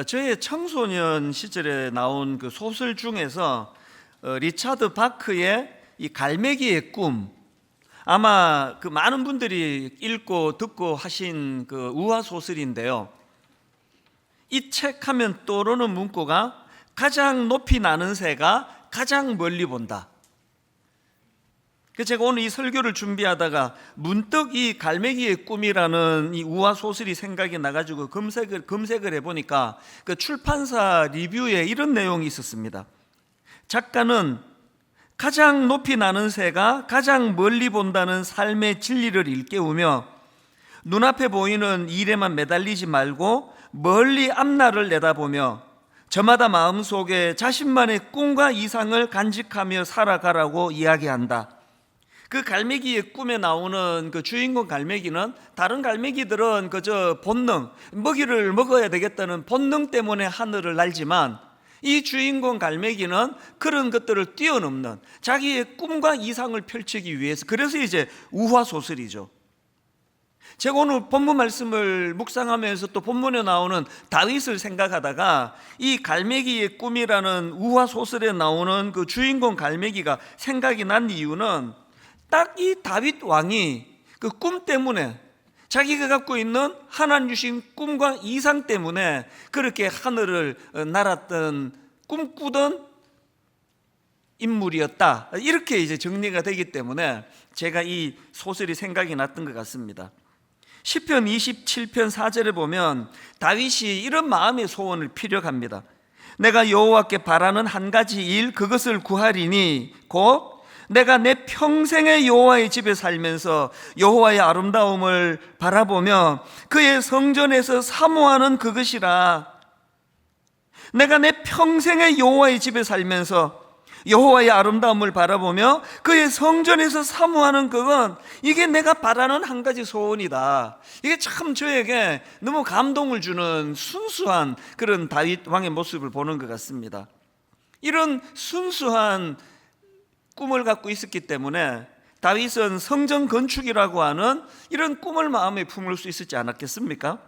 저의 청소년 시절에 나온 그 소설 중에서 리차드 바크의 이 갈매기의 꿈, 아마 그 많은 분들이 읽고 듣고 하신 그 우화 소설인데요. 이 책 하면 떠오르는 문구가 가장 높이 나는 새가 가장 멀리 본다. 제가 오늘 이 설교를 준비하다가 문득 이 갈매기의 꿈이라는 이 우화 소설이 생각이 나가지고 검색을 해보니까 그 출판사 리뷰에 이런 내용이 있었습니다. 작가는 가장 높이 나는 새가 가장 멀리 본다는 삶의 진리를 일깨우며 눈앞에 보이는 일에만 매달리지 말고 멀리 앞날을 내다보며 저마다 마음속에 자신만의 꿈과 이상을 간직하며 살아가라고 이야기한다. 그 갈매기의 꿈에 나오는 그 주인공 갈매기는 다른 갈매기들은 그저 본능, 먹이를 먹어야 되겠다는 본능 때문에 하늘을 날지만 이 주인공 갈매기는 그런 것들을 뛰어넘는 자기의 꿈과 이상을 펼치기 위해서, 그래서 이제 우화 소설이죠. 제가 오늘 본문 말씀을 묵상하면서 또 본문에 나오는 다윗을 생각하다가 이 갈매기의 꿈이라는 우화 소설에 나오는 그 주인공 갈매기가 생각이 난 이유는 딱 이 다윗 왕이 그 꿈 때문에, 자기가 갖고 있는 하나님 주신 꿈과 이상 때문에 그렇게 하늘을 날았던, 꿈꾸던 인물이었다, 이렇게 이제 정리가 되기 때문에 제가 이 소설이 생각이 났던 것 같습니다. 시편 27편 4절에 보면 다윗이 이런 마음의 소원을 피력합니다. 내가 여호와께 바라는 한 가지 일, 그것을 구하리니 곧 내가 내 평생의 여호와의 집에 살면서 여호와의 아름다움을 바라보며 그의 성전에서 사모하는 그것이라. 내가 내 평생의 여호와의 집에 살면서 여호와의 아름다움을 바라보며 그의 성전에서 사모하는 그건, 이게 내가 바라는 한 가지 소원이다. 이게 참 저에게 너무 감동을 주는 순수한 그런 다윗 왕의 모습을 보는 것 같습니다. 이런 순수한 꿈을 갖고 있었기 때문에 다윗은 성전 건축이라고 하는 이런 꿈을 마음에 품을 수 있었지 않았겠습니까?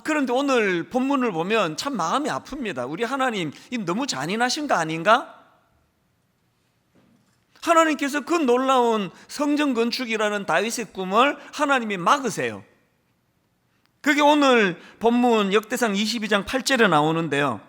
그런데 오늘 본문을 보면 참 마음이 아픕니다. 우리 하나님 너무 잔인하신 거 아닌가? 하나님께서 그 놀라운 성전 건축이라는 다윗의 꿈을 하나님이 막으세요. 그게 오늘 본문 역대상 22장 8절에 나오는데요.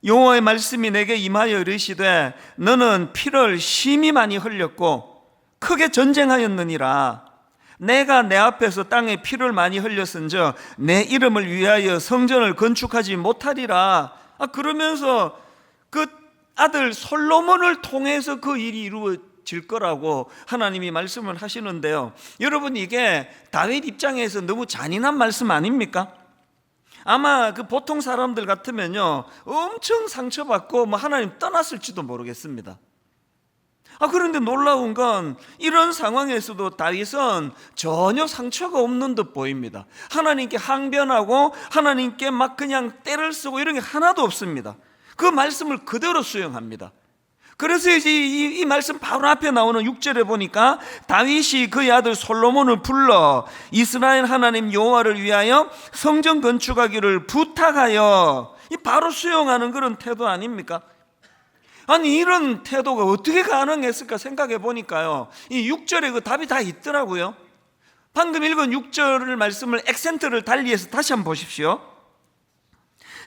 여호와의 말씀이 내게 임하여 이르시되 너는 피를 심히 많이 흘렸고 크게 전쟁하였느니라. 내가 내 앞에서 땅에 피를 많이 흘렸은즉 내 이름을 위하여 성전을 건축하지 못하리라. 그러면서 그 아들 솔로몬을 통해서 그 일이 이루어질 거라고 하나님이 말씀을 하시는데요. 여러분, 이게 다윗 입장에서 너무 잔인한 말씀 아닙니까? 아마 그 보통 사람들 같으면요 엄청 상처받고 하나님 떠났을지도 모르겠습니다. 그런데 놀라운 건 이런 상황에서도 다윗은 전혀 상처가 없는 듯 보입니다. 하나님께 항변하고 하나님께 막 그냥 떼를 쓰고 이런 게 하나도 없습니다. 그 말씀을 그대로 수용합니다. 그래서 이제 이 말씀 바로 앞에 나오는 6절에 보니까 다윗이 그의 아들 솔로몬을 불러 이스라엘 하나님 여호와를 위하여 성전 건축하기를 부탁하여, 바로 수용하는 그런 태도 아닙니까? 아니, 이런 태도가 어떻게 가능했을까 생각해 보니까요, 이 6절에 그 답이 다 있더라고요. 방금 읽은 6절 말씀을 액센트를 달리해서 다시 한번 보십시오.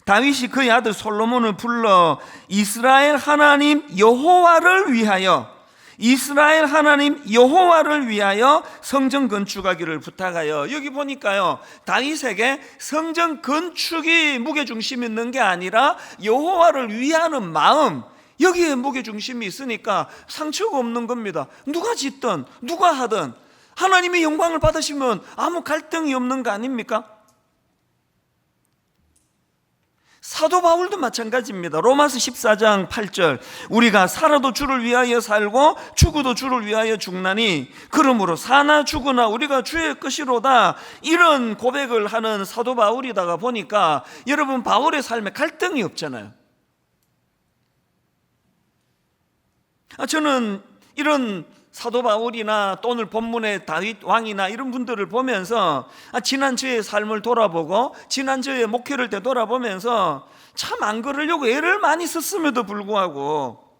다윗이 그의 아들 솔로몬을 불러 이스라엘 하나님 여호와를 위하여, 이스라엘 하나님 여호와를 위하여 성전 건축하기를 부탁하여. 여기 보니까요, 다윗에게 성전 건축이 무게중심이 있는 게 아니라 여호와를 위하는 마음, 여기에 무게중심이 있으니까 상처가 없는 겁니다. 누가 짓든 누가 하든 하나님의 영광을 받으시면 아무 갈등이 없는 거 아닙니까? 사도 바울도 마찬가지입니다. 로마서 14장 8절 우리가 살아도 주를 위하여 살고 죽어도 주를 위하여 죽나니 그러므로 사나 죽으나 우리가 주의 것이로다. 이런 고백을 하는 사도 바울이다가 보니까 여러분, 바울의 삶에 갈등이 없잖아요. 저는 이런 사도 바울이나 또 오늘 본문의 다윗 왕이나 이런 분들을 보면서 지난 저의 삶을 돌아보고 지난 저의 목회를 되돌아보면서 참 안 그러려고 애를 많이 썼음에도 불구하고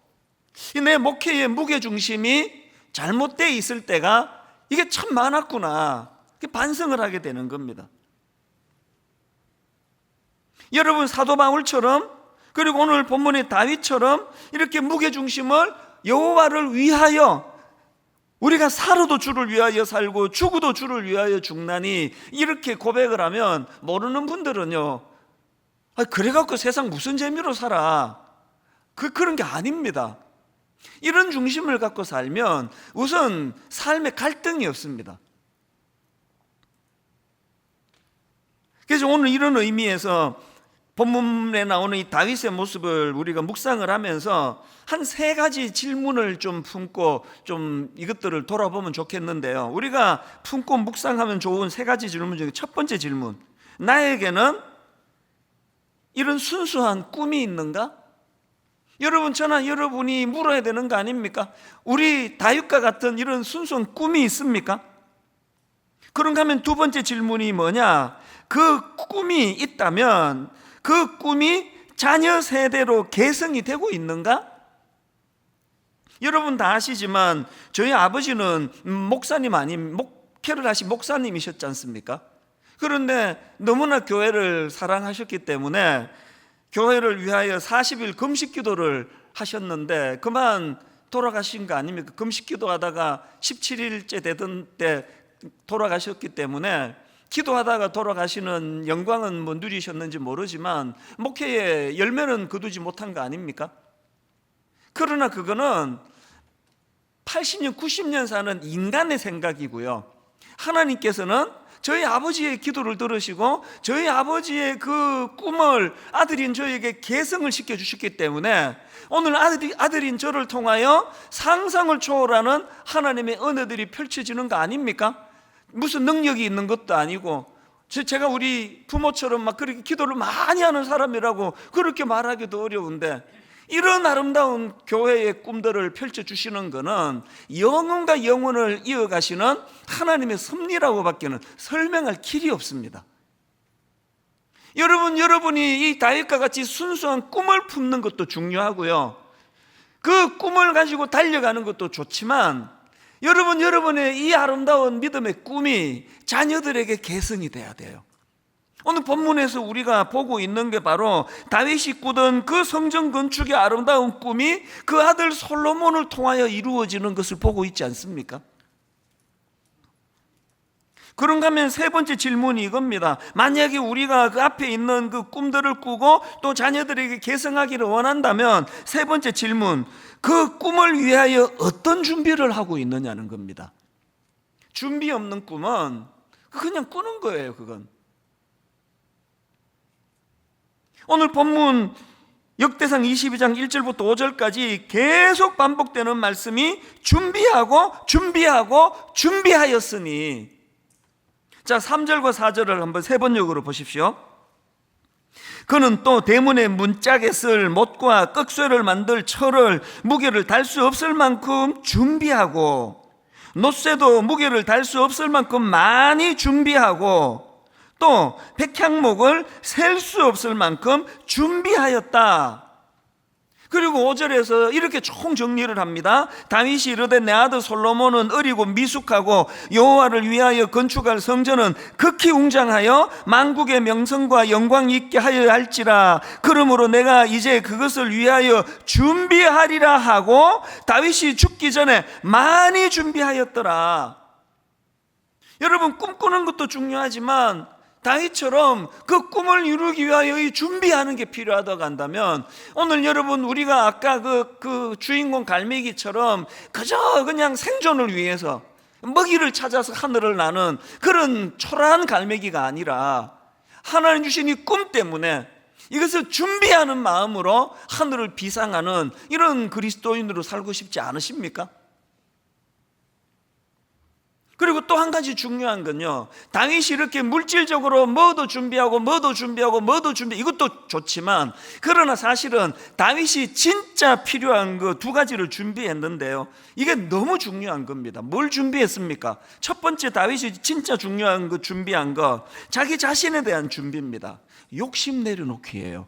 내 목회의 무게중심이 잘못되어 있을 때가 이게 참 많았구나, 반성을 하게 되는 겁니다. 여러분, 사도 바울처럼 그리고 오늘 본문의 다윗처럼 이렇게 무게중심을 여호와를 위하여, 우리가 살아도 주를 위하여 살고 죽어도 주를 위하여 죽나니, 이렇게 고백을 하면 모르는 분들은요, 그래갖고 세상 무슨 재미로 살아, 그런 게 아닙니다. 이런 중심을 갖고 살면 우선 삶에 갈등이 없습니다. 그래서 오늘 이런 의미에서 본문에 나오는 이 다윗의 모습을 우리가 묵상을 하면서 한 3가지 질문을 좀 품고 좀 이것들을 돌아보면 좋겠는데요, 우리가 품고 묵상하면 좋은 3가지 질문 중에 첫 번째 질문, 나에게는 이런 순수한 꿈이 있는가? 여러분, 저나 여러분이 물어야 되는 거 아닙니까? 우리 다윗과 같은 이런 순수한 꿈이 있습니까? 그런가 하면 두 번째 질문이 뭐냐? 그 꿈이 있다면 그 꿈이 자녀 세대로 계승이 되고 있는가? 여러분 다 아시지만 저희 아버지는 목회를 하신 목사님이셨지 않습니까? 그런데 너무나 교회를 사랑하셨기 때문에 교회를 위하여 40일 금식 기도를 하셨는데 그만 돌아가신 거 아닙니까? 금식 기도하다가 17일째 되던 때 돌아가셨기 때문에 기도하다가 돌아가시는 영광은 뭐 누리셨는지 모르지만 목회의 열매는 거두지 못한 거 아닙니까? 그러나 그거는 80년, 90년 사는 인간의 생각이고요, 하나님께서는 저희 아버지의 기도를 들으시고 저희 아버지의 그 꿈을 아들인 저에게 계승을 시켜주셨기 때문에 오늘 아들인 저를 통하여 상상을 초월하는 하나님의 은혜들이 펼쳐지는 거 아닙니까? 무슨 능력이 있는 것도 아니고, 제가 우리 부모처럼 막 그렇게 기도를 많이 하는 사람이라고 그렇게 말하기도 어려운데, 이런 아름다운 교회의 꿈들을 펼쳐주시는 것은 영혼과 영혼을 이어가시는 하나님의 섭리라고 밖에는 설명할 길이 없습니다. 여러분이 이 다윗과 같이 순수한 꿈을 품는 것도 중요하고요, 그 꿈을 가지고 달려가는 것도 좋지만 여러분의 이 아름다운 믿음의 꿈이 자녀들에게 계승이 돼야 돼요. 오늘 본문에서 우리가 보고 있는 게 바로 다윗이 꾸던 그 성전 건축의 아름다운 꿈이 그 아들 솔로몬을 통하여 이루어지는 것을 보고 있지 않습니까? 그런가 하면 세 번째 질문이 이겁니다. 만약에 우리가 그 앞에 있는 그 꿈들을 꾸고 또 자녀들에게 계승하기를 원한다면 세 번째 질문, 그 꿈을 위하여 어떤 준비를 하고 있느냐는 겁니다. 준비 없는 꿈은 그냥 꾸는 거예요. 그건 오늘 본문 역대상 22장 1절부터 5절까지 계속 반복되는 말씀이 준비하였으니, 자 3절과 4절을 한번 세 번역으로 보십시오. 그는 또 대문의 문짝에 쓸 못과 꺽쇠를 만들 철을 무게를 달 수 없을 만큼 준비하고, 놋쇠도 무게를 달 수 없을 만큼 많이 준비하고, 또 백향목을 셀 수 없을 만큼 준비하였다. 그리고 5절에서 이렇게 총 정리를 합니다. 다윗이 이르되 내 아들 솔로몬은 어리고 미숙하고 여호와를 위하여 건축할 성전은 극히 웅장하여 만국의 명성과 영광이 있게 하여야 할지라. 그러므로 내가 이제 그것을 위하여 준비하리라 하고 다윗이 죽기 전에 많이 준비하였더라. 여러분, 꿈꾸는 것도 중요하지만 다윗처럼 그 꿈을 이루기 위하여 준비하는 게 필요하다고 한다면, 오늘 여러분 우리가 아까 그 주인공 갈매기처럼 그저 그냥 생존을 위해서 먹이를 찾아서 하늘을 나는 그런 초라한 갈매기가 아니라 하나님 주신 이 꿈 때문에 이것을 준비하는 마음으로 하늘을 비상하는 이런 그리스도인으로 살고 싶지 않으십니까? 그리고 또 한 가지 중요한 건요, 다윗이 이렇게 물질적으로 뭐도 준비하고 이것도 좋지만, 그러나 사실은 다윗이 진짜 필요한 그 두 가지를 준비했는데요, 이게 너무 중요한 겁니다. 뭘 준비했습니까? 첫 번째, 다윗이 진짜 중요한 거 준비한 거, 자기 자신에 대한 준비입니다. 욕심 내려놓기예요.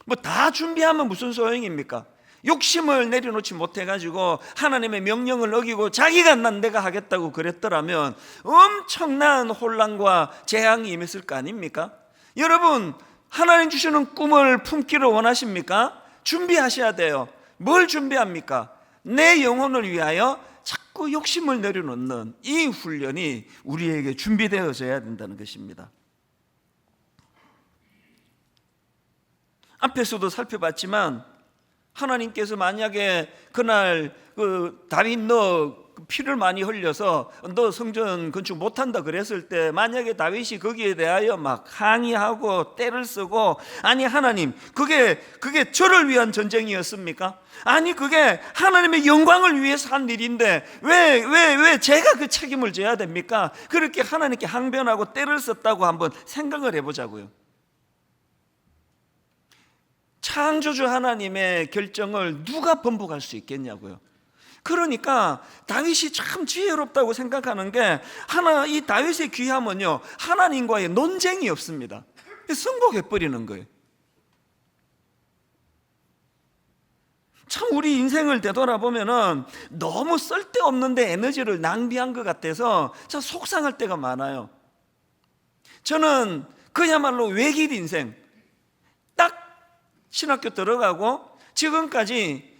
뭐 다 준비하면 무슨 소용입니까? 욕심을 내려놓지 못해가지고 하나님의 명령을 어기고 자기가 내가 하겠다고 그랬더라면 엄청난 혼란과 재앙이 임했을 거 아닙니까? 여러분, 하나님 주시는 꿈을 품기를 원하십니까? 준비하셔야 돼요. 뭘 준비합니까? 내 영혼을 위하여 자꾸 욕심을 내려놓는 이 훈련이 우리에게 준비되어져야 된다는 것입니다. 앞에서도 살펴봤지만, 하나님께서 만약에 그날 다윗 너 피를 많이 흘려서 너 성전 건축 못한다 그랬을 때, 만약에 다윗이 거기에 대하여 막 항의하고 때를 쓰고, 아니 하나님, 그게 저를 위한 전쟁이었습니까? 아니 그게 하나님의 영광을 위해서 한 일인데 왜 제가 그 책임을 져야 됩니까? 그렇게 하나님께 항변하고 때를 썼다고 한번 생각을 해보자고요. 창조주 하나님의 결정을 누가 번복할 수 있겠냐고요. 그러니까 다윗이 참 지혜롭다고 생각하는 게, 이 다윗의 귀함은요, 하나님과의 논쟁이 없습니다. 승복해버리는 거예요. 참 우리 인생을 되돌아보면은 너무 쓸데없는데 에너지를 낭비한 것 같아서 참 속상할 때가 많아요. 저는 그야말로 외길 인생, 딱 신학교 들어가고 지금까지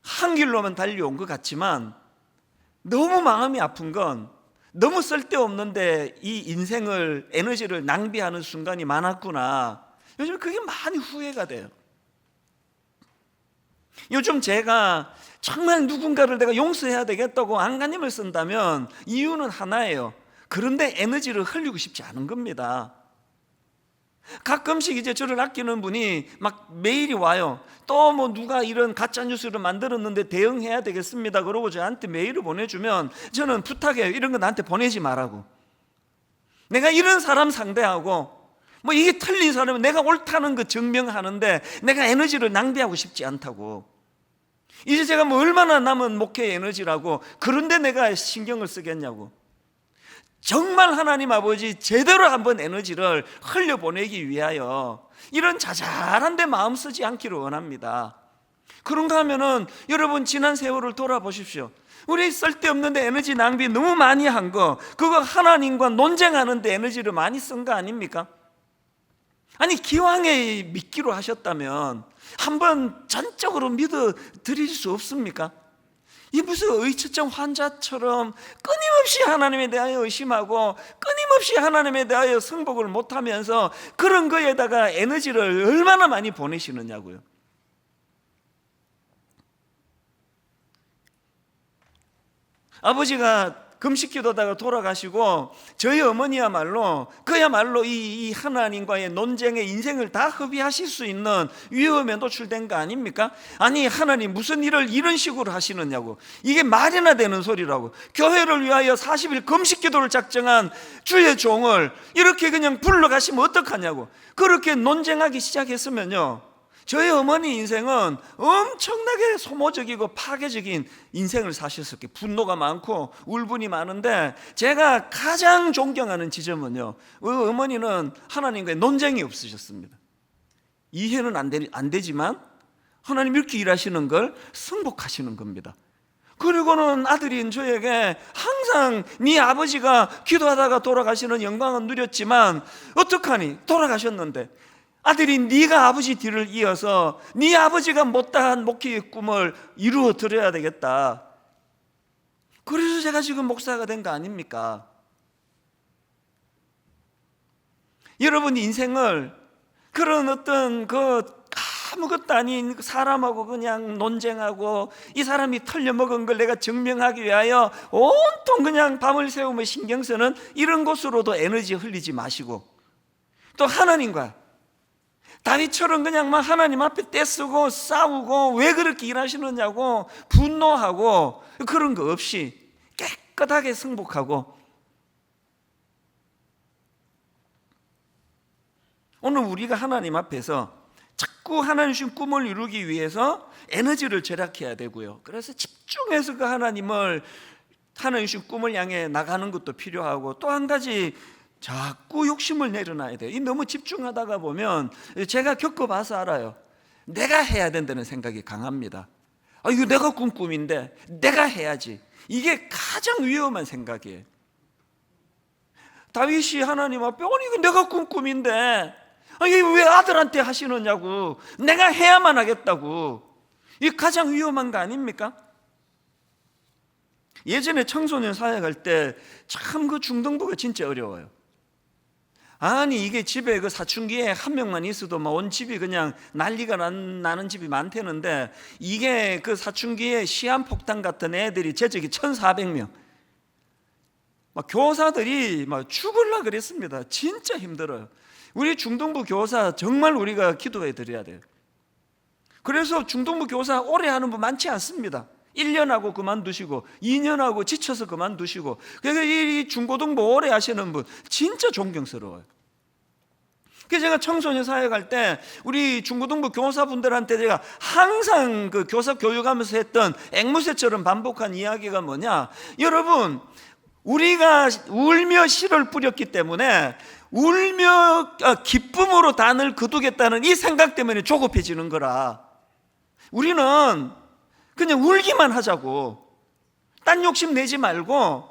한 길로만 달려온 것 같지만, 너무 마음이 아픈 건 너무 쓸데없는데 이 인생을, 에너지를 낭비하는 순간이 많았구나. 요즘 그게 많이 후회가 돼요. 요즘 제가 정말 누군가를 내가 용서해야 되겠다고 안간힘을 쓴다면 이유는 하나예요. 그런데 에너지를 흘리고 싶지 않은 겁니다. 가끔씩 이제 저를 아끼는 분이 막 메일이 와요. 또 뭐 누가 이런 가짜 뉴스를 만들었는데 대응해야 되겠습니다 그러고 저한테 메일을 보내주면 저는 부탁해요. 이런 거 나한테 보내지 말라고. 내가 이런 사람 상대하고 뭐 이게 틀린 사람은 내가 옳다는 거 증명하는데 내가 에너지를 낭비하고 싶지 않다고. 이제 제가 뭐 얼마나 남은 목회의 에너지라고 그런데 내가 신경을 쓰겠냐고. 정말 하나님 아버지 제대로 한번 에너지를 흘려보내기 위하여 이런 자잘한 데 마음 쓰지 않기를 원합니다. 그런가 하면은 여러분, 지난 세월을 돌아보십시오. 우리 쓸데없는데 에너지 낭비 너무 많이 한 거, 그거 하나님과 논쟁하는 데 에너지를 많이 쓴 거 아닙니까? 아니 기왕에 믿기로 하셨다면 한번 전적으로 믿어 드릴 수 없습니까? 이 무슨 의처증 환자처럼 끊임없이 하나님에 대하여 의심하고 끊임없이 하나님에 대하여 승복을 못하면서 그런 거에다가 에너지를 얼마나 많이 보내시느냐고요. 아버지가 금식기도다가 돌아가시고 저희 어머니야말로 그야말로 이 하나님과의 논쟁에 인생을 다 허비하실 수 있는 위험에 노출된 거 아닙니까? 아니 하나님 무슨 일을 이런 식으로 하시느냐고. 이게 말이나 되는 소리라고. 교회를 위하여 40일 금식기도를 작정한 주의 종을 이렇게 그냥 불러가시면 어떡하냐고. 그렇게 논쟁하기 시작했으면요, 저희 어머니 인생은 엄청나게 소모적이고 파괴적인 인생을 사셨을 거예요. 분노가 많고 울분이 많은데, 제가 가장 존경하는 지점은요, 어머니는 하나님과의 논쟁이 없으셨습니다. 이해는 안 되지만 하나님 이렇게 일하시는 걸 승복하시는 겁니다. 그리고는 아들인 저에게 항상 네 아버지가 기도하다가 돌아가시는 영광은 누렸지만 어떡하니 돌아가셨는데 아들이 네가 아버지 뒤를 이어서 네 아버지가 못다한 목회의 꿈을 이루어 드려야 되겠다. 그래서 제가 지금 목사가 된 거 아닙니까? 여러분 인생을 그런 어떤 아무것도 아닌 사람하고 그냥 논쟁하고 이 사람이 털려먹은 걸 내가 증명하기 위하여 온통 그냥 밤을 새우며 신경 쓰는 이런 곳으로도 에너지 흘리지 마시고, 또 하나님과 다윗처럼 그냥 막 하나님 앞에 떼쓰고 싸우고 왜 그렇게 일하시느냐고 분노하고 그런 거 없이 깨끗하게 승복하고, 오늘 우리가 하나님 앞에서 자꾸 하나님 주신 꿈을 이루기 위해서 에너지를 절약해야 되고요. 그래서 집중해서 그 하나님 주신 꿈을 향해 나가는 것도 필요하고, 또 한 가지 자꾸 욕심을 내려놔야 돼요. 이 너무 집중하다가 보면, 제가 겪어봐서 알아요. 내가 해야 된다는 생각이 강합니다. 이거 내가 꾼 꿈인데 내가 해야지. 이게 가장 위험한 생각이에요. 다윗이 하나님 앞에, 아니 이거 내가 꾼 꿈인데 이게 왜 아들한테 하시느냐고, 내가 해야만 하겠다고. 이게 가장 위험한 거 아닙니까? 예전에 청소년 사역할 때 참 그 중등부가 진짜 어려워요. 아니 이게 집에 그 사춘기에 한 명만 있어도 막 온 집이 그냥 난리가 나는 집이 많대는데, 이게 그 사춘기에 시한폭탄 같은 애들이 제적이 1,400명, 막 교사들이 막 죽을라 그랬습니다. 진짜 힘들어요. 우리 중등부 교사 정말 우리가 기도해 드려야 돼요. 그래서 중등부 교사 오래 하는 분 많지 않습니다. 1년 하고 그만두시고 2년 하고 지쳐서 그만두시고. 그래서 이 중고등부 오래 하시는 분 진짜 존경스러워요. 그래서 제가 청소년 사역할 때 우리 중고등부 교사분들한테 제가 항상 그 교사 교육하면서 했던 앵무새처럼 반복한 이야기가 뭐냐, 여러분 우리가 울며 씨를 뿌렸기 때문에 울며 기쁨으로 단을 거두겠다는 이 생각 때문에 조급해지는 거라. 우리는 그냥 울기만 하자고, 딴 욕심 내지 말고.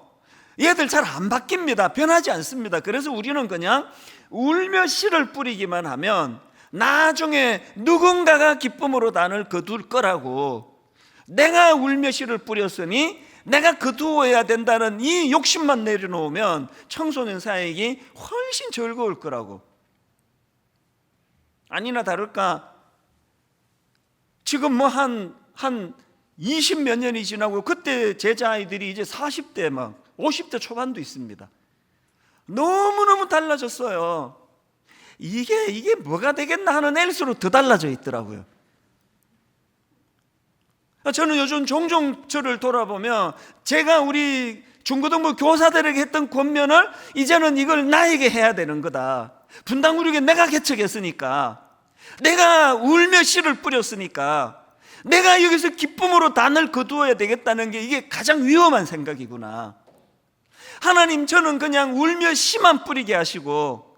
얘들 잘 안 바뀝니다. 변하지 않습니다. 그래서 우리는 그냥 울며 씨를 뿌리기만 하면 나중에 누군가가 기쁨으로 단을 거둘 거라고. 내가 울며 씨를 뿌렸으니 내가 거두어야 된다는 이 욕심만 내려놓으면 청소년 사역이 훨씬 즐거울 거라고. 아니나 다를까 지금 뭐 한 20몇 년이 지나고, 그때 제자아이들이 이제 40대 막 50대 초반도 있습니다. 너무너무 달라졌어요. 이게 뭐가 되겠나 하는 앨수록 더 달라져 있더라고요. 저는 요즘 종종 저를 돌아보면 제가 우리 중고등부 교사들에게 했던 권면을 이제는 이걸 나에게 해야 되는 거다. 분당구역에 내가 개척했으니까, 내가 울며 씨를 뿌렸으니까 내가 여기서 기쁨으로 단을 거두어야 되겠다는 게 이게 가장 위험한 생각이구나. 하나님, 저는 그냥 울며 씨만 뿌리게 하시고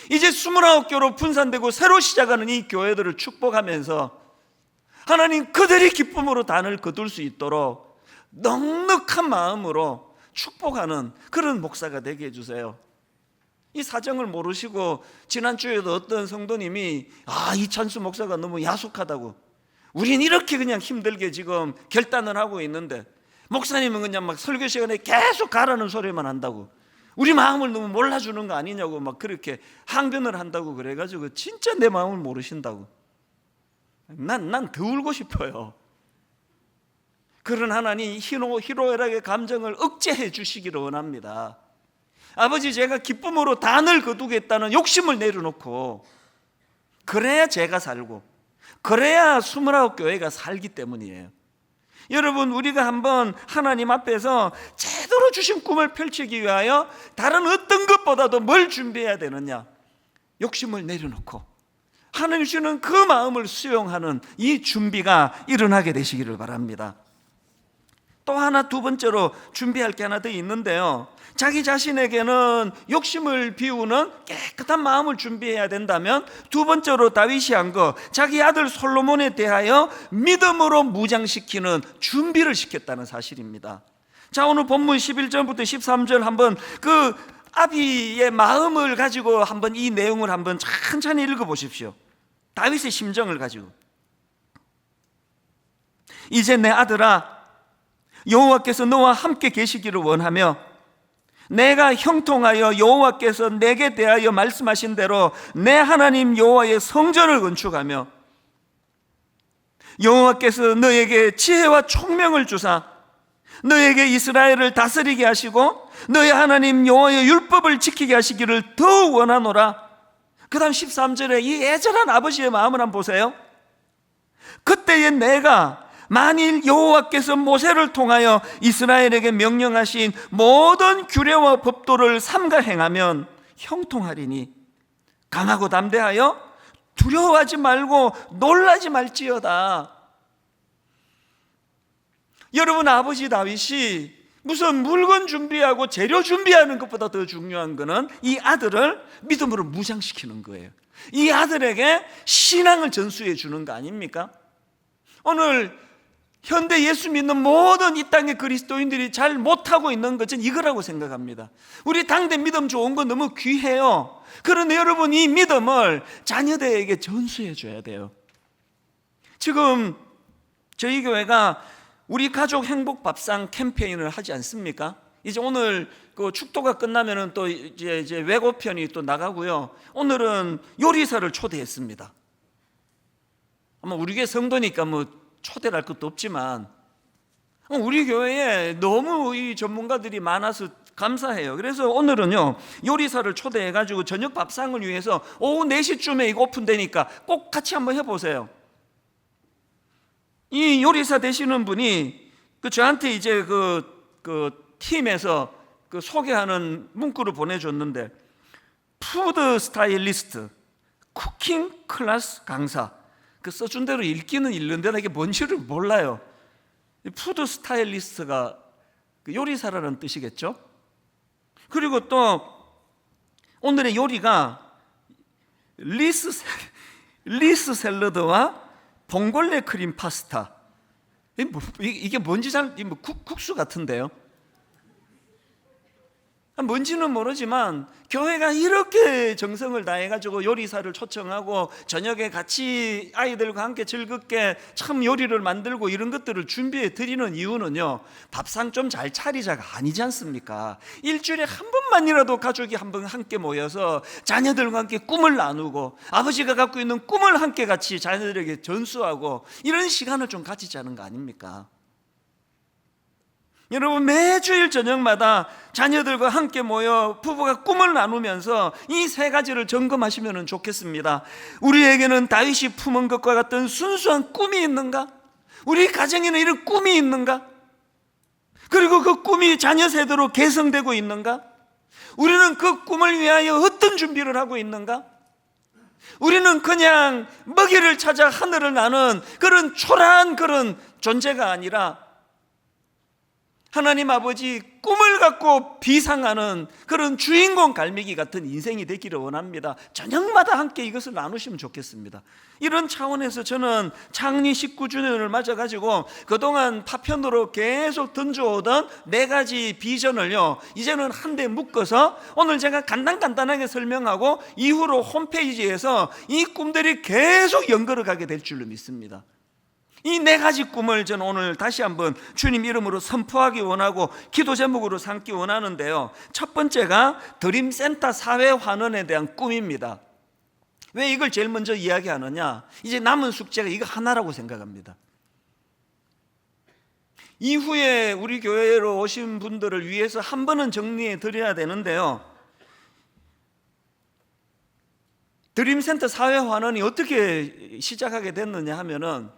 이제 29교로 분산되고 새로 시작하는 이 교회들을 축복하면서 하나님, 그들이 기쁨으로 단을 거둘 수 있도록 넉넉한 마음으로 축복하는 그런 목사가 되게 해주세요. 이 사정을 모르시고 지난주에도 어떤 성도님이 이찬수 목사가 너무 야속하다고, 우린 이렇게 그냥 힘들게 지금 결단을 하고 있는데 목사님은 그냥 막 설교 시간에 계속 가라는 소리만 한다고, 우리 마음을 너무 몰라주는 거 아니냐고 막 그렇게 항변을 한다고 그래가지고 진짜 내 마음을 모르신다고. 난 더 울고 싶어요. 그런 하나님 희노애락의 감정을 억제해 주시기를 원합니다. 아버지, 제가 기쁨으로 단을 거두겠다는 욕심을 내려놓고, 그래야 제가 살고 그래야 29교회가 살기 때문이에요. 여러분, 우리가 한번 하나님 앞에서 제대로 주신 꿈을 펼치기 위하여 다른 어떤 것보다도 뭘 준비해야 되느냐, 욕심을 내려놓고 하나님 주시는 그 마음을 수용하는 이 준비가 일어나게 되시기를 바랍니다. 또 하나, 두 번째로 준비할 게 하나 더 있는데요, 자기 자신에게는 욕심을 비우는 깨끗한 마음을 준비해야 된다면 두 번째로 다윗이 한 거, 자기 아들 솔로몬에 대하여 믿음으로 무장시키는 준비를 시켰다는 사실입니다. 자, 오늘 본문 11절부터 13절 한번 그 아비의 마음을 가지고 한번 이 내용을 한번 천천히 읽어보십시오. 다윗의 심정을 가지고. 이제 내 아들아, 여호와께서 너와 함께 계시기를 원하며 내가 형통하여 여호와께서 내게 대하여 말씀하신 대로 내 하나님 여호와의 성전을 건축하며 여호와께서 너에게 지혜와 총명을 주사 너에게 이스라엘을 다스리게 하시고 너의 하나님 여호와의 율법을 지키게 하시기를 더욱 원하노라. 그 다음 13절에 이 애절한 아버지의 마음을 한번 보세요. 그때에 내가 만일 여호와께서 모세를 통하여 이스라엘에게 명령하신 모든 규례와 법도를 삼가 행하면 형통하리니 강하고 담대하여 두려워하지 말고 놀라지 말지어다. 여러분, 아버지 다윗이 무슨 물건 준비하고 재료 준비하는 것보다 더 중요한 것은 이 아들을 믿음으로 무장시키는 거예요. 이 아들에게 신앙을 전수해 주는 거 아닙니까? 오늘 현대 예수 믿는 모든 이 땅의 그리스도인들이 잘 못하고 있는 것은 이거라고 생각합니다. 우리 당대 믿음 좋은 거 너무 귀해요. 그런데 여러분, 이 믿음을 자녀들에게 전수해 줘야 돼요. 지금 저희 교회가 우리 가족 행복 밥상 캠페인을 하지 않습니까? 이제 오늘 그 축도가 끝나면은 또 이제 외고편이 또 나가고요. 오늘은 요리사를 초대했습니다. 아마 우리 교회 성도니까 뭐 초대를 할 것도 없지만 우리 교회에 너무 이 전문가들이 많아서 감사해요. 그래서 오늘은요, 요리사를 초대해가지고 저녁 밥상을 위해서 오후 4시쯤에 이거 오픈되니까 꼭 같이 한번 해보세요. 이 요리사 되시는 분이 저한테 이제 그 팀에서 그 소개하는 문구를 보내줬는데, 푸드 스타일리스트, 쿠킹 클래스 강사. 그 써준 대로 읽기는 읽는데 이게 뭔지를 몰라요. 푸드 스타일리스트가 요리사라는 뜻이겠죠? 그리고 또 오늘의 요리가 리스 샐러드와 봉골레 크림 파스타. 이게 뭔지 국수 같은데요? 뭔지는 모르지만 교회가 이렇게 정성을 다해가지고 요리사를 초청하고 저녁에 같이 아이들과 함께 즐겁게 참 요리를 만들고 이런 것들을 준비해 드리는 이유는요, 밥상 좀 잘 차리자가 아니지 않습니까? 일주일에 한 번만이라도 가족이 한 번 함께 모여서 자녀들과 함께 꿈을 나누고 아버지가 갖고 있는 꿈을 함께 같이 자녀들에게 전수하고 이런 시간을 좀 가지자는 거 아닙니까? 여러분, 매주일 저녁마다 자녀들과 함께 모여 부부가 꿈을 나누면서 이 세 가지를 점검하시면 좋겠습니다. 우리에게는 다윗이 품은 것과 같은 순수한 꿈이 있는가? 우리 가정에는 이런 꿈이 있는가? 그리고 그 꿈이 자녀 세대로 계승되고 있는가? 우리는 그 꿈을 위하여 어떤 준비를 하고 있는가? 우리는 그냥 먹이를 찾아 하늘을 나는 그런 초라한 그런 존재가 아니라 하나님 아버지 꿈을 갖고 비상하는 그런 주인공 갈매기 같은 인생이 되기를 원합니다. 저녁마다 함께 이것을 나누시면 좋겠습니다. 이런 차원에서 저는 창립 19주년을 맞아가지고 그동안 파편으로 계속 던져오던 4가지 비전을요, 이제는 한데 묶어서 오늘 제가 간단하게 설명하고 이후로 홈페이지에서 이 꿈들이 계속 연결을 가게 될 줄로 믿습니다. 이 4가지 꿈을 저는 오늘 다시 한번 주님 이름으로 선포하기 원하고 기도 제목으로 삼기 원하는데요, 첫 번째가 드림센터 사회환원에 대한 꿈입니다. 왜 이걸 제일 먼저 이야기하느냐? 이제 남은 숙제가 이거 하나라고 생각합니다. 이후에 우리 교회로 오신 분들을 위해서 한 번은 정리해 드려야 되는데요, 드림센터 사회환원이 어떻게 시작하게 됐느냐 하면은,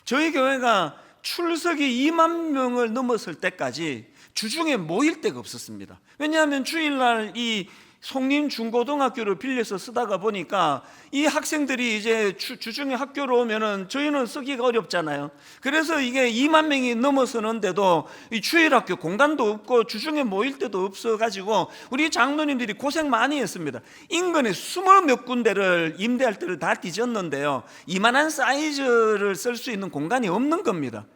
저희 교회가 출석이 2만 명을 넘었을 때까지 주중에 모일 데가 없었습니다. 왜냐하면 주일날 이 송림 중고등학교를 빌려서 쓰다가 보니까 이 학생들이 이제 주중에 학교로 오면은 저희는 쓰기가 어렵잖아요. 그래서 이게 2만 명이 넘어서는데도 이 주일학교 공간도 없고 주중에 모일 데도 없어가지고 우리 장로님들이 고생 많이 했습니다. 인근에 20몇 군데를 임대할 때를 다 뒤졌는데요, 이만한 사이즈를 쓸 수 있는 공간이 없는 겁니다.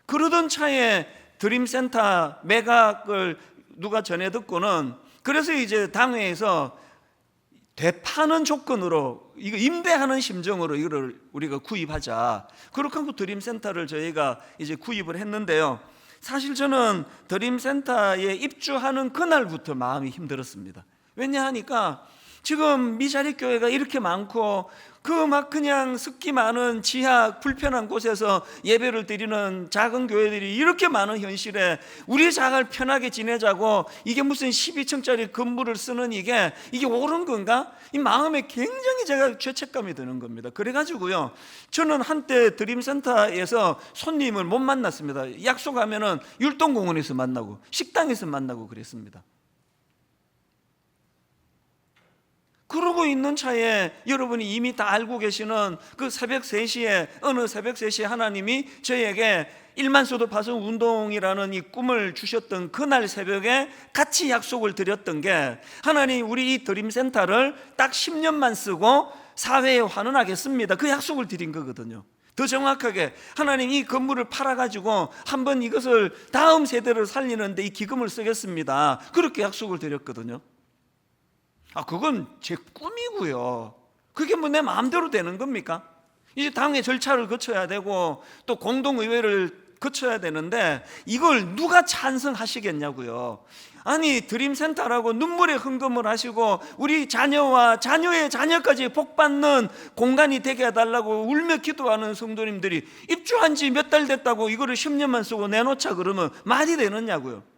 그러던 차에 드림센터 매각을 누가 전해 듣고는, 그래서 이제 당회에서 되파는 조건으로 이거 임대하는 심정으로 이거를 우리가 구입하자. 그렇게 하고 드림센터를 저희가 이제 구입을 했는데요, 사실 저는 드림센터에 입주하는 그날부터 마음이 힘들었습니다. 왜냐 하니까 지금 미자립 교회가 이렇게 많고 그 막 그냥 습기 많은 지하 불편한 곳에서 예배를 드리는 작은 교회들이 이렇게 많은 현실에 우리 자갈 편하게 지내자고 이게 무슨 12층짜리 건물을 쓰는 이게 옳은 건가? 이 마음에 굉장히 제가 죄책감이 드는 겁니다. 그래가지고요, 저는 한때 드림센터에서 손님을 못 만났습니다. 약속하면은 율동공원에서 만나고 식당에서 만나고 그랬습니다. 그러고 있는 차에 여러분이 이미 다 알고 계시는 그 새벽 3시에 어느 새벽 3시에 하나님이 저에게 1만 소도 파송 운동이라는 이 꿈을 주셨던 그날 새벽에 같이 약속을 드렸던 게, 하나님 우리 이 드림센터를 딱 10년만 쓰고 사회에 환원하겠습니다, 그 약속을 드린 거거든요. 더 정확하게 하나님 이 건물을 팔아가지고 한번 이것을 다음 세대를 살리는데 이 기금을 쓰겠습니다, 그렇게 약속을 드렸거든요. 그건 제 꿈이고요. 그게 뭐 내 마음대로 되는 겁니까? 이제 당의 절차를 거쳐야 되고 또 공동의회를 거쳐야 되는데 이걸 누가 찬성하시겠냐고요. 아니, 드림센터라고 눈물의 헌금을 하시고 우리 자녀와 자녀의 자녀까지 복받는 공간이 되게 해달라고 울며 기도하는 성도님들이 입주한 지 몇 달 됐다고 이거를 10년만 쓰고 내놓자 그러면 말이 되느냐고요.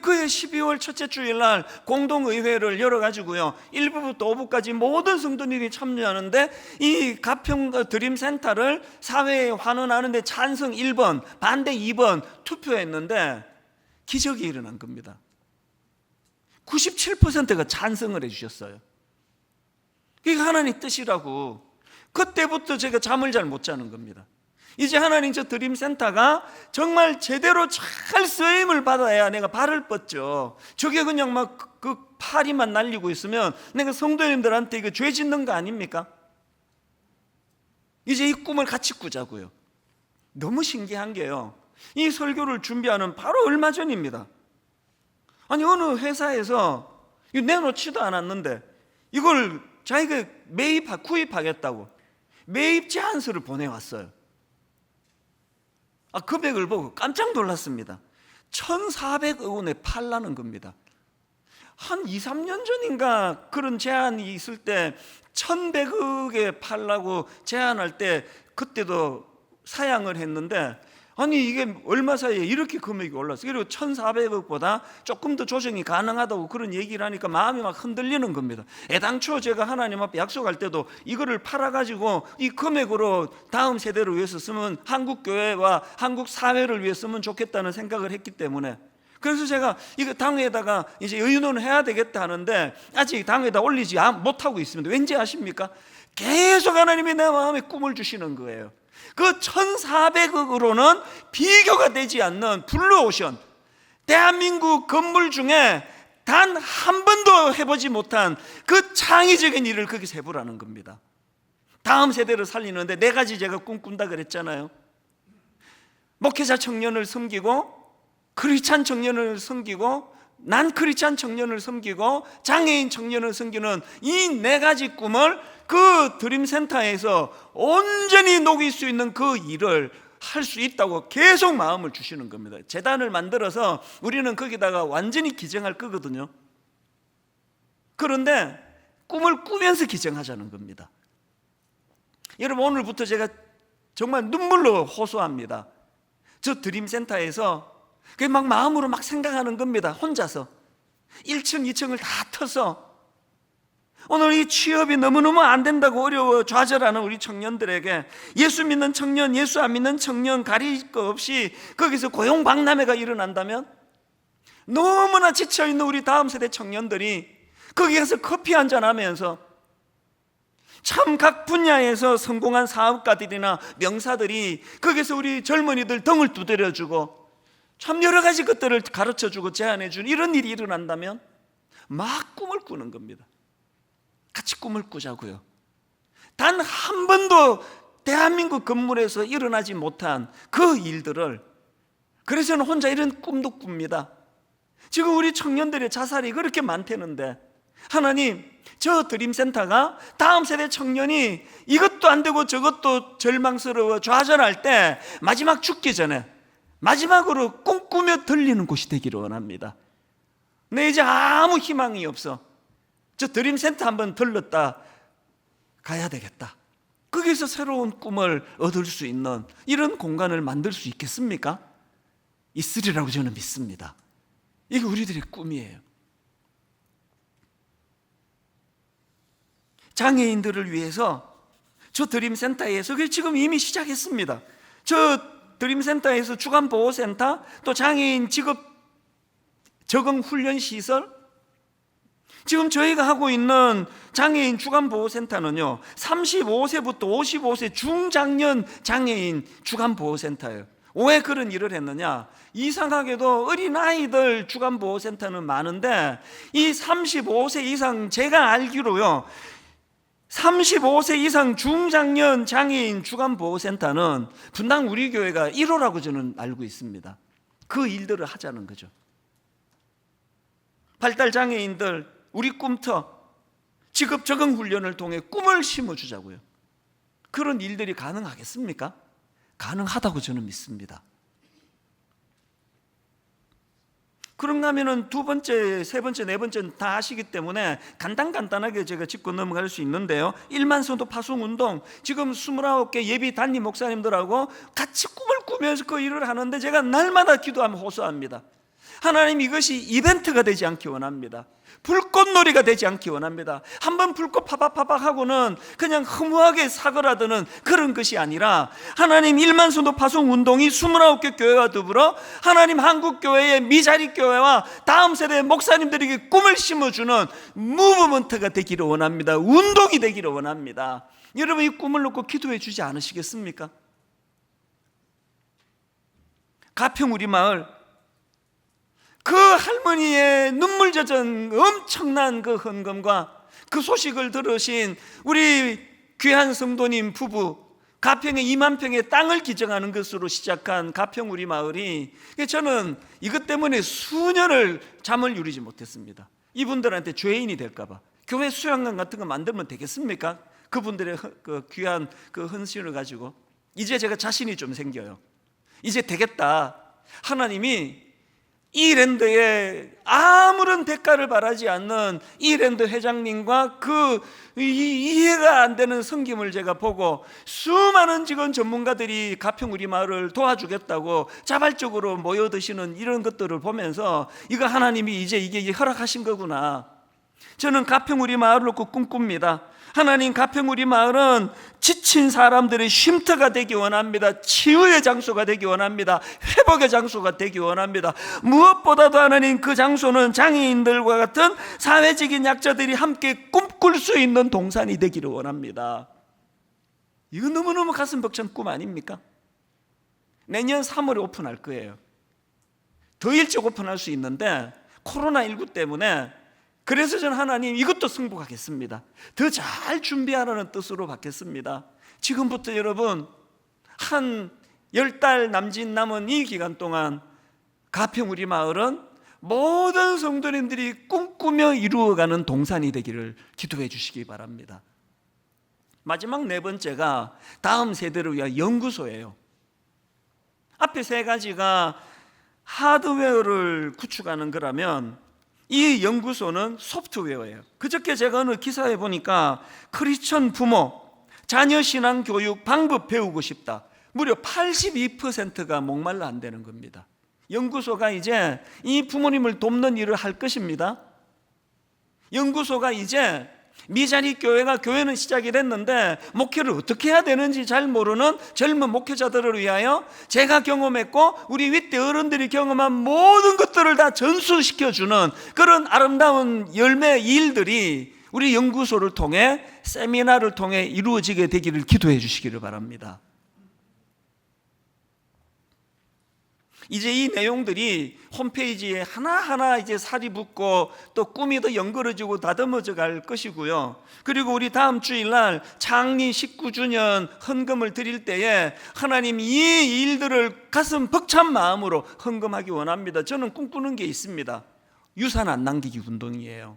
그해 12월 첫째 주일날 공동의회를 열어가지고요, 1부부터 5부까지 모든 성도님이 참여하는데 이 가평 드림센터를 사회에 환원하는데 찬성 1번, 반대 2번 투표했는데 기적이 일어난 겁니다. 97%가 찬성을 해주셨어요. 이게 하나님 뜻이라고. 그때부터 제가 잠을 잘 못 자는 겁니다. 이제 하나님 저 드림센터가 정말 제대로 잘 쓰임을 받아야 내가 발을 뻗죠. 저게 그냥 막 그 파리만 날리고 있으면 내가 성도님들한테 이거 죄 짓는 거 아닙니까? 이제 이 꿈을 같이 꾸자고요. 너무 신기한 게요, 이 설교를 준비하는 바로 얼마 전입니다. 아니, 어느 회사에서 내놓지도 않았는데 이걸 자기가 구입하겠다고 매입 제안서를 보내왔어요. 금액을 보고 깜짝 놀랐습니다. 1,400억 원에 팔라는 겁니다. 한 2, 3년 전인가 그런 제안이 있을 때 1,100억에 팔라고 제안할 때 그때도 사양을 했는데, 아니 이게 얼마 사이에 이렇게 금액이 올랐어요. 그리고 1,400억보다 조금 더 조정이 가능하다고 그런 얘기를 하니까 마음이 막 흔들리는 겁니다. 애당초 제가 하나님 앞에 약속할 때도 이거를 팔아가지고 이 금액으로 다음 세대를 위해서 쓰면 한국교회와 한국 사회를 위해 쓰면 좋겠다는 생각을 했기 때문에, 그래서 제가 이거 당회에다가 이제 의논을 해야 되겠다 하는데 아직 당회에다 올리지 못하고 있습니다. 왠지 아십니까? 계속 하나님이 내 마음에 꿈을 주시는 거예요. 그 1,400억으로는 비교가 되지 않는 블루오션, 대한민국 건물 중에 단 한 번도 해보지 못한 그 창의적인 일을 거기서 해보라는 겁니다. 다음 세대를 살리는데 4가지 제가 꿈꾼다 그랬잖아요. 목회자 청년을 섬기고, 크리스찬 청년을 섬기고, 난 크리스찬 청년을 섬기고, 장애인 청년을 섬기는 이 4가지 꿈을 그 드림센터에서 온전히 녹일 수 있는 그 일을 할 수 있다고 계속 마음을 주시는 겁니다. 재단을 만들어서 우리는 거기다가 완전히 기증할 거거든요. 그런데 꿈을 꾸면서 기증하자는 겁니다. 여러분, 오늘부터 제가 정말 눈물로 호소합니다. 저 드림센터에서 막 마음으로 막 생각하는 겁니다. 혼자서 1층 2층을 다 터서 오늘 이 취업이 너무너무 안 된다고 어려워 좌절하는 우리 청년들에게 예수 믿는 청년, 예수 안 믿는 청년 가릴 거 없이 거기서 고용박람회가 일어난다면, 너무나 지쳐있는 우리 다음 세대 청년들이 거기 가서 커피 한잔 하면서 참 각 분야에서 성공한 사업가들이나 명사들이 거기서 우리 젊은이들 등을 두드려주고 참 여러 가지 것들을 가르쳐주고 제안해주는 이런 일이 일어난다면 막 꿈을 꾸는 겁니다. 같이 꿈을 꾸자고요. 단 한 번도 대한민국 건물에서 일어나지 못한 그 일들을, 그래서 저는 혼자 이런 꿈도 꿉니다. 지금 우리 청년들의 자살이 그렇게 많다는데, 하나님 저 드림센터가 다음 세대 청년이 이것도 안 되고 저것도 절망스러워 좌절할 때 마지막 죽기 전에 마지막으로 꿈꾸며 들리는 곳이 되기를 원합니다. 내 이제 아무 희망이 없어, 저 드림센터 한번 들렀다 가야 되겠다. 거기서 새로운 꿈을 얻을 수 있는 이런 공간을 만들 수 있겠습니까? 있으리라고 저는 믿습니다. 이게 우리들의 꿈이에요. 장애인들을 위해서 저 드림센터에서 지금 이미 시작했습니다. 저 드림센터에서 주간보호센터, 또 장애인 직업 적응 훈련 시설, 지금 저희가 하고 있는 장애인 주간보호센터는요 35세부터 55세 중장년 장애인 주간보호센터예요. 왜 그런 일을 했느냐, 이상하게도 어린아이들 주간보호센터는 많은데 이 35세 이상, 제가 알기로요 35세 이상 중장년 장애인 주간보호센터는 분당 우리 교회가 1호라고 저는 알고 있습니다. 그 일들을 하자는 거죠. 발달장애인들 우리 꿈터 직업 적응 훈련을 통해 꿈을 심어주자고요. 그런 일들이 가능하겠습니까? 가능하다고 저는 믿습니다. 그런가 하면은 두 번째, 세 번째, 네 번째는 다 아시기 때문에 간단하게 제가 짚고 넘어갈 수 있는데요 1만 성도 파송운동, 지금 29개 예비 단임 목사님들하고 같이 꿈을 꾸면서 그 일을 하는데 제가 날마다 기도하며 호소합니다. 하나님, 이것이 이벤트가 되지 않기 원합니다. 불꽃놀이가 되지 않기 원합니다. 한번 불꽃 파박파박 하고는 그냥 허무하게 사그라드는 그런 것이 아니라 하나님 1만 성도 파송 운동이 29개 교회와 더불어 하나님 한국교회의 미자리 교회와 다음 세대의 목사님들에게 꿈을 심어주는 무브먼트가 되기를 원합니다. 운동이 되기를 원합니다. 여러분, 이 꿈을 놓고 기도해 주지 않으시겠습니까? 가평 우리 마을, 그 할머니의 눈물 젖은 엄청난 그 헌금과 그 소식을 들으신 우리 귀한 성도님 부부, 가평에 2만 평의 땅을 기증하는 것으로 시작한 가평 우리 마을이, 저는 이것 때문에 수년을 잠을 이루지 못했습니다. 이분들한테 죄인이 될까 봐. 교회 수양관 같은 거 만들면 되겠습니까? 그분들의 그 귀한 그 헌신을 가지고. 이제 제가 자신이 좀 생겨요. 이제 되겠다. 하나님이 이 랜드에 아무런 대가를 바라지 않는 이 랜드 회장님과 그 이해가 안 되는 섬김을 제가 보고 수많은 직원 전문가들이 가평 우리 마을을 도와주겠다고 자발적으로 모여드시는 이런 것들을 보면서 이거 하나님이 이제 이게 허락하신 거구나. 저는 가평 우리 마을을 놓고 꿈꿉니다. 하나님, 가평 우리 마을은 지친 사람들의 쉼터가 되기 원합니다. 치유의 장소가 되기 원합니다. 회복의 장소가 되기 원합니다. 무엇보다도 하나님, 그 장소는 장애인들과 같은 사회적인 약자들이 함께 꿈꿀 수 있는 동산이 되기를 원합니다. 이거 너무너무 가슴 벅찬 꿈 아닙니까? 내년 3월에 오픈할 거예요. 더 일찍 오픈할 수 있는데 코로나19 때문에, 그래서 저는 하나님 이것도 승복하겠습니다. 더 잘 준비하라는 뜻으로 받겠습니다. 지금부터 여러분 한 10달 남짓 남은 이 기간 동안 가평 우리 마을은 모든 성도님들이 꿈꾸며 이루어가는 동산이 되기를 기도해 주시기 바랍니다. 마지막 네 번째가 다음 세대를 위한 연구소예요. 앞에 세 가지가 하드웨어를 구축하는 거라면 이 연구소는 소프트웨어예요. 그저께 제가 어느 기사에 보니까 크리스천 부모 자녀 신앙 교육 방법 배우고 싶다. 무려 82%가 목말라 한다는 겁니다. 연구소가 이제 이 부모님을 돕는 일을 할 것입니다. 연구소가 이제 미자리 교회가, 교회는 시작이 됐는데 목회를 어떻게 해야 되는지 잘 모르는 젊은 목회자들을 위하여 제가 경험했고 우리 윗대 어른들이 경험한 모든 것들을 다 전수시켜주는 그런 아름다운 열매 일들이 우리 연구소를 통해, 세미나를 통해 이루어지게 되기를 기도해 주시기를 바랍니다. 이제 이 내용들이 홈페이지에 하나하나 이제 살이 붙고 또 꿈이 더 연그러지고 다듬어져 갈 것이고요. 그리고 우리 다음 주일날 창립 19주년 헌금을 드릴 때에 하나님 이 일들을 가슴 벅찬 마음으로 헌금하기 원합니다. 저는 꿈꾸는 게 있습니다. 유산 안 남기기 운동이에요.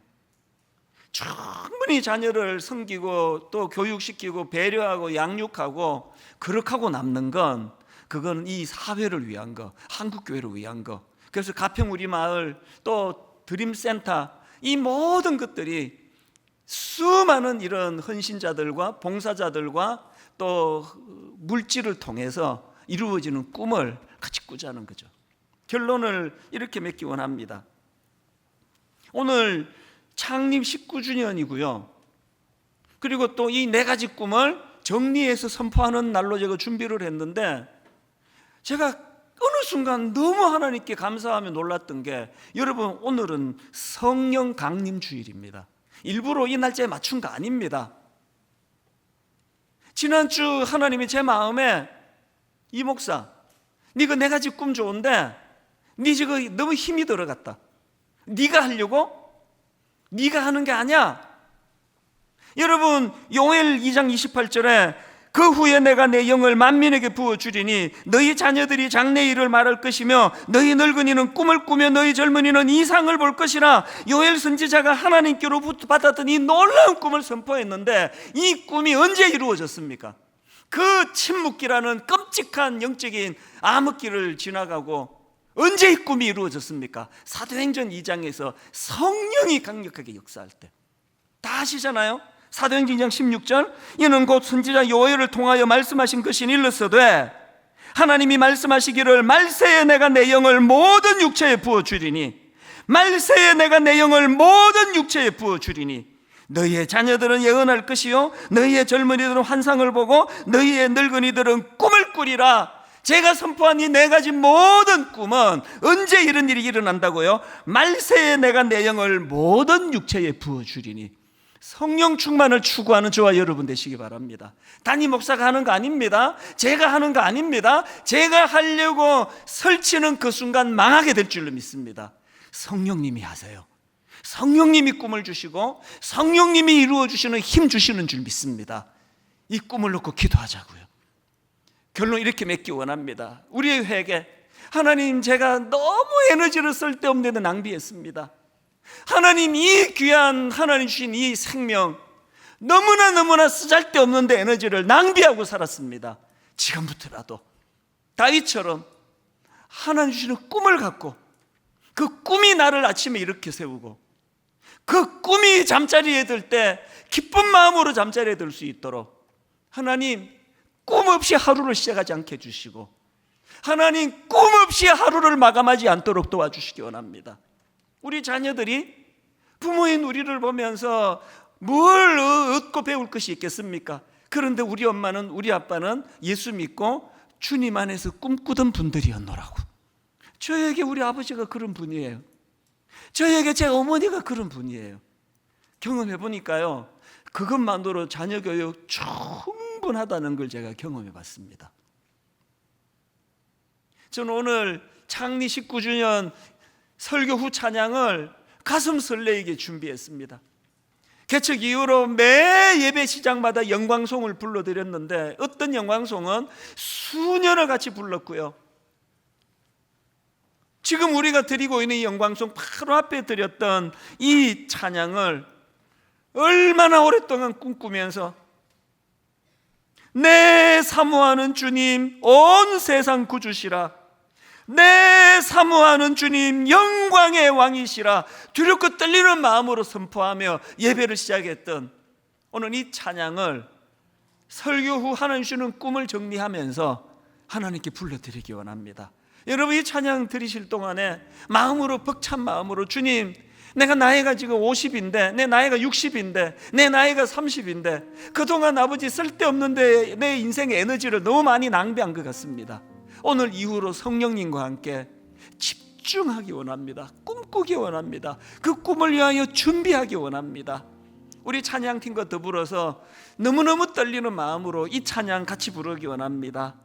충분히 자녀를 섬기고 또 교육시키고 배려하고 양육하고 그렇게 하고 남는 건, 그건 이 사회를 위한 거, 한국교회를 위한 거. 그래서 가평 우리 마을, 또 드림센터, 이 모든 것들이 수많은 이런 헌신자들과 봉사자들과 또 물질을 통해서 이루어지는 꿈을 같이 꾸자는 거죠. 결론을 이렇게 맺기 원합니다. 오늘 창립 19주년이고요. 그리고 또 이 4가지 꿈을 정리해서 선포하는 날로 제가 준비를 했는데, 제가 어느 순간 너무 하나님께 감사하며 놀랐던 게, 여러분, 오늘은 성령 강림 주일입니다. 일부러 이 날짜에 맞춘 거 아닙니다. 지난주 하나님이 제 마음에, 이 목사, 네가 4가지 꿈 좋은데 네 지금 너무 힘이 들어갔다. 네가 하려고? 네가 하는 게 아니야. 여러분, 요엘 2장 28절에 그 후에 내가 내 영을 만민에게 부어주리니 너희 자녀들이 장래 일을 말할 것이며 너희 늙은이는 꿈을 꾸며 너희 젊은이는 이상을 볼 것이라. 요엘 선지자가 하나님께로부터 받았던 이 놀라운 꿈을 선포했는데, 이 꿈이 언제 이루어졌습니까? 그 침묵기라는 끔찍한 영적인 암흑기를 지나가고 언제 이 꿈이 이루어졌습니까? 사도행전 2장에서 성령이 강력하게 역사할 때. 다 아시잖아요. 사도행전 2장 16절, 이는 곧 선지자 요엘을 통하여 말씀하신 것이 일렀으되 하나님이 말씀하시기를 말세에 내가 내 영을 모든 육체에 부어주리니, 말세에 내가 내 영을 모든 육체에 부어주리니 너희의 자녀들은 예언할 것이요 너희의 젊은이들은 환상을 보고 너희의 늙은이들은 꿈을 꾸리라. 제가 선포한 이 4가지 모든 꿈은 언제 이런 일이 일어난다고요? 말세에 내가 내 영을 모든 육체에 부어주리니. 성령 충만을 추구하는 저와 여러분 되시기 바랍니다. 단임 목사가 하는 거 아닙니다. 제가 하는 거 아닙니다. 제가 하려고 설치는 그 순간 망하게 될 줄로 믿습니다. 성령님이 하세요. 성령님이 꿈을 주시고 성령님이 이루어 주시는 힘 주시는 줄 믿습니다. 이 꿈을 놓고 기도하자고요. 결론 이렇게 맺기 원합니다. 우리의 회개, 하나님, 제가 너무 에너지를 쓸데없는 데 낭비했습니다. 하나님, 이 귀한 하나님 주신 이 생명 너무나 쓰잘데없는 데 에너지를 낭비하고 살았습니다. 지금부터라도 다윗처럼 하나님 주시는 꿈을 갖고 그 꿈이 나를 아침에 일으켜 세우고 그 꿈이 잠자리에 들 때 기쁜 마음으로 잠자리에 들 수 있도록 하나님, 꿈 없이 하루를 시작하지 않게 해주시고 하나님, 꿈 없이 하루를 마감하지 않도록 도와주시기 원합니다. 우리 자녀들이 부모인 우리를 보면서 뭘 얻고 배울 것이 있겠습니까? 그런데 우리 엄마는, 우리 아빠는 예수 믿고 주님 안에서 꿈꾸던 분들이었노라고. 저에게 우리 아버지가 그런 분이에요. 저에게 제 어머니가 그런 분이에요. 경험해 보니까요, 그것만으로 자녀 교육 충분하다는 걸 제가 경험해 봤습니다. 저는 오늘 창립 19주년 설교 후 찬양을 가슴 설레이게 준비했습니다. 개척 이후로 매 예배 시작마다 영광송을 불러드렸는데, 어떤 영광송은 수년을 같이 불렀고요, 지금 우리가 드리고 있는 이 영광송 바로 앞에 드렸던 이 찬양을 얼마나 오랫동안 꿈꾸면서 내 사모하는 주님 온 세상 구주시라, 내 사모하는 주님 영광의 왕이시라 두렵고 떨리는 마음으로 선포하며 예배를 시작했던 오늘 이 찬양을 설교 후 하나님 주시는 꿈을 정리하면서 하나님께 불러드리기 원합니다. 여러분, 이 찬양 들으실 동안에 마음으로, 벅찬 마음으로, 주님, 내가 나이가 지금 50인데, 내 나이가 60인데, 내 나이가 30인데 그동안 아버지 쓸데없는데 내 인생의 에너지를 너무 많이 낭비한 것 같습니다. 오늘 이후로 성령님과 함께 집중하기 원합니다. 꿈꾸기 원합니다. 그 꿈을 위하여 준비하기 원합니다. 우리 찬양팀과 더불어서 너무너무 떨리는 마음으로 이 찬양 같이 부르기 원합니다.